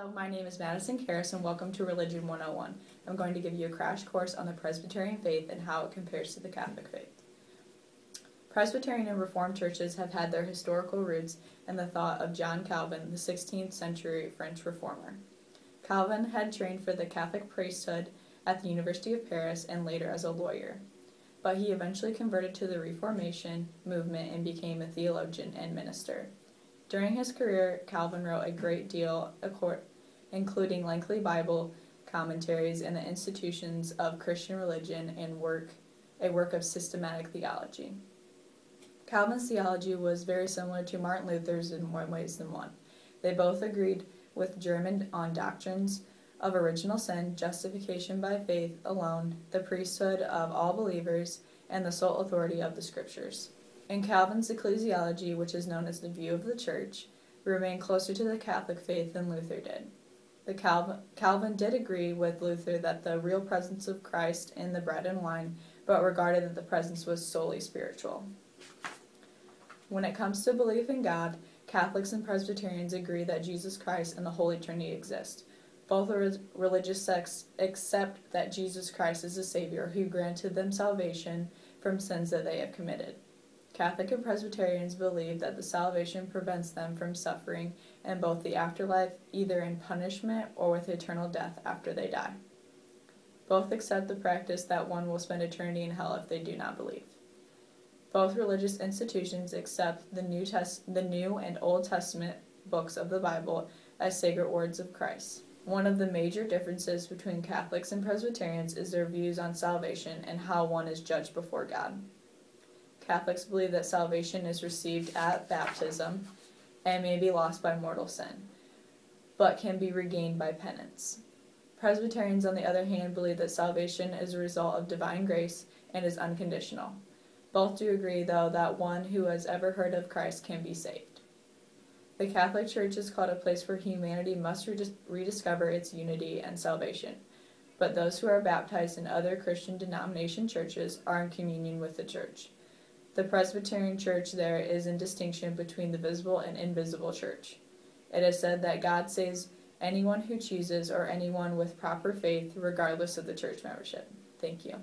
Hello, my name is Madison Karras and welcome to Religion 101. I'm going to give you a crash course on the Presbyterian faith and how it compares to the Catholic faith. Presbyterian and Reformed churches have had their historical roots in the thought of John Calvin, the 16th century French reformer. Calvin had trained for the Catholic priesthood at the University of Paris and later as a lawyer, but he eventually converted to the Reformation movement and became a theologian and minister. During his career, Calvin wrote a great deal, including lengthy Bible commentaries and the institutions of Christian religion and a work of systematic theology. Calvin's theology was very similar to Martin Luther's in more ways than one. They both agreed with German on doctrines of original sin, justification by faith alone, the priesthood of all believers, and the sole authority of the Scriptures. In Calvin's ecclesiology, which is known as the view of the Church, remained closer to the Catholic faith than Luther did. Calvin did agree with Luther that the real presence of Christ in the bread and wine, but regarded that the presence was solely spiritual. When it comes to belief in God, Catholics and Presbyterians agree that Jesus Christ and the Holy Trinity exist. Both religious sects accept that Jesus Christ is the Savior who granted them salvation from sins that they have committed. Catholic and Presbyterians believe that the salvation prevents them from suffering in both the afterlife, either in punishment or with eternal death after they die. Both accept the practice that one will spend eternity in hell if they do not believe. Both religious institutions accept the New and Old Testament books of the Bible as sacred words of Christ. One of the major differences between Catholics and Presbyterians is their views on salvation and how one is judged before God. Catholics believe that salvation is received at baptism and may be lost by mortal sin, but can be regained by penance. Presbyterians, on the other hand, believe that salvation is a result of divine grace and is unconditional. Both do agree, though, that one who has ever heard of Christ can be saved. The Catholic Church is called a place where humanity must rediscover its unity and salvation, but those who are baptized in other Christian denomination churches are in communion with the Church. The Presbyterian Church there is in distinction between the visible and invisible church. It is said that God saves anyone who chooses or anyone with proper faith regardless of the church membership. Thank you.